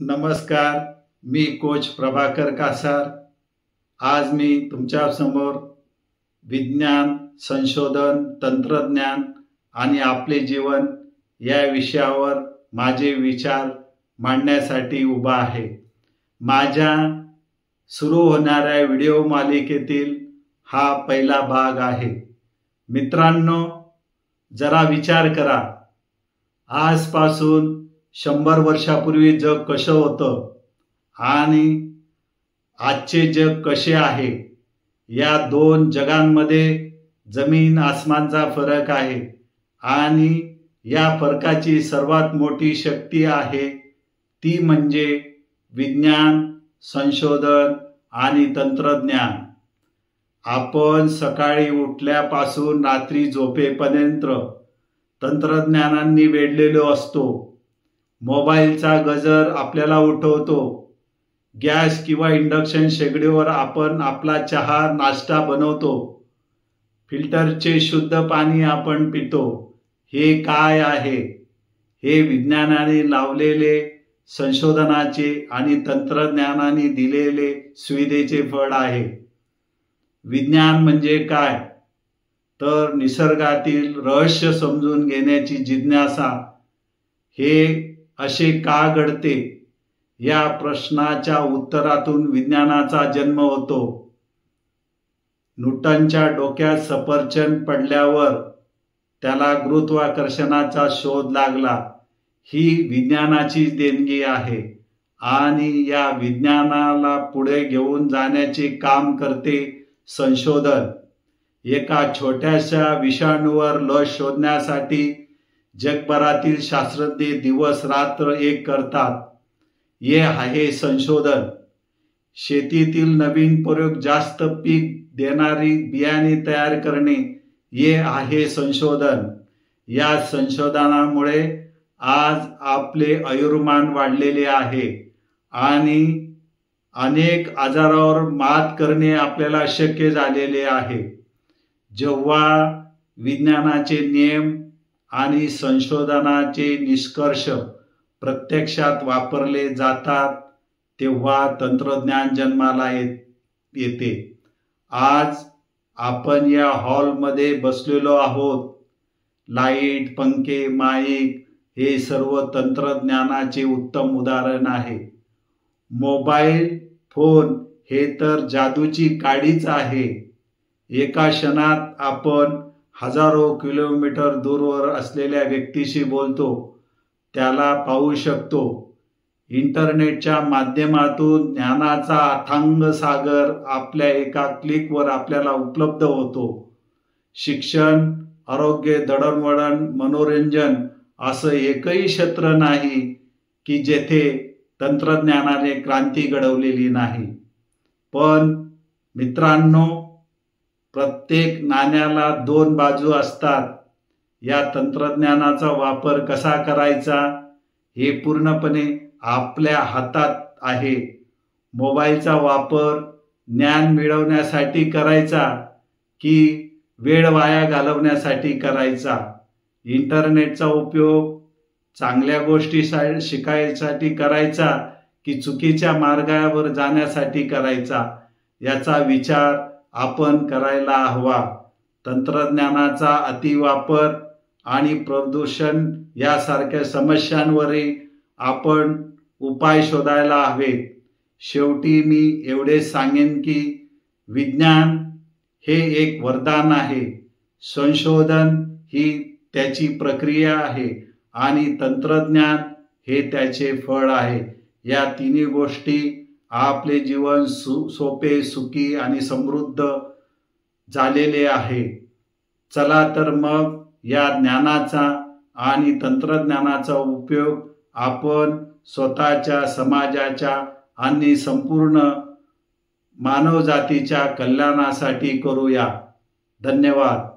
नमस्कार, मी कोच प्रभाकर कासार। आज मी तुमच्या समोर विज्ञान, संशोधन, तंत्रज्ञान आणि आपले जीवन या विषयावर माझे विचार मांडण्यासाठी उभा आहे। माझ्या सुरू होणाऱ्या व्हिडिओ मालिकेतील हा पहिला भाग आहे। मित्रांनो, जरा विचार करा, आजपासून 100 वर्षापूर्वी जग कसं होतं आणि आजचे जग कसे आहे। या दोन जगांमध्ये जमीन आसमानचा फरक आहे आणि या फरकाची सर्वात मोठी शक्ती आहे ती म्हणजे विज्ञान, संशोधन आणि तंत्रज्ञान। आपण सकाळी उठल्यापासून रात्री झोपेपर्यंत तंत्रज्ञानांनी वेढलेलो असतो। मोबाईलचा गजर आपल्याला उठवतो। गॅस किंवा इंडक्शन शेगडीवर आपण आपला चहा नाश्ता बनवतो। फिल्टरचे शुद्ध पाणी आपण पितो। हे काय आहे? हे विज्ञानाने लावलेले, संशोधनाचे आणि तंत्रज्ञानाने दिलेले सुविधेचे फळ आहे। विज्ञान म्हणजे काय? तर निसर्गातील रहस्य समजून घेण्याची जिज्ञासा। हे असे का घडते या प्रश्नाच्या उत्तरातून विज्ञानाचा जन्म होतो। न्यूटनच्या डोक्यात सफरचंद पडल्यावर त्याला गुरुत्वाकर्षणाचा शोध लागला। ही विज्ञानाची देणगी आहे आणि या विज्ञानाला पुढे घेऊन जाण्याचे काम करते संशोधन। एका छोट्याशा विषाणूवर लस शोधण्यासाठी जगभरातील शास्त्रज्ञ दिवस रात्र एक करतात। हे आहे संशोधन। शेतीतील नवीन प्रयोग, जास्त पीक देणारी बियाणे तयार करणे, हे आहे संशोधन। या संशोधनामुळे आज आपले आयुर्मान वाढलेले आहे आणि अनेक आजारावर मात करणे आपल्याला शक्य झालेले आहे। जेव्हा विज्ञानाचे नियम आणि संशोधनाचे निष्कर्ष प्रत्यक्षात वापरले जातात तेव्हा तंत्रज्ञान जन्माला येते। आज आपण या हॉलमध्ये बसलेलो आहोत। लाईट, पंखे, माईक हे सर्व तंत्रज्ञानाचे उत्तम उदाहरण आहे। मोबाईल फोन हे तर जादूची काडीच आहे। एका क्षणात आपण हजारो किलोमीटर दूरवर असलेल्या व्यक्तीशी बोलतो, त्याला पाहू शकतो। इंटरनेटच्या माध्यमातून ज्ञानाचा अथांग सागर आपल्या एका क्लिकवर आपल्याला उपलब्ध होतो। शिक्षण, आरोग्य, दळणवळण, मनोरंजन असं एकही क्षेत्र नाही की जेथे तंत्रज्ञानाने क्रांती घडवलेली नाही। पण मित्रांनो, प्रत्येक नाण्याला दोन बाजू असतात। या तंत्रज्ञानाचा वापर कसा करायचा हे पूर्णपणे आपल्या हातात आहे। मोबाईलचा वापर ज्ञान मिळवण्यासाठी करायचा की वेळ वाया घालवण्यासाठी करायचा? इंटरनेटचा उपयोग चांगल्या गोष्टी शिकायसाठी करायचा की चुकीच्या मार्गावर जाण्यासाठी करायचा? याचा विचार आपण करायला हवा। तंत्रज्ञानाचा अतिवापर आणि प्रदूषण यासारख्या समस्यांवरही आपण उपाय शोधायला हवेत। शेवटी मी एवढेच सांगेन की विज्ञान हे एक वरदान आहे, संशोधन ही त्याची प्रक्रिया आहे आणि तंत्रज्ञान हे त्याचे फळ आहे। या तिन्ही गोष्टी आपले जीवन सोपे, सुखी आणि समृद्ध झालेले आहे। चला तर मग या ज्ञानाचा आणि तंत्रज्ञानाचा उपयोग आपण स्वतःच्या, समाजाच्या आणि संपूर्ण मानवजातीच्या कल्याणासाठी करूया। धन्यवाद।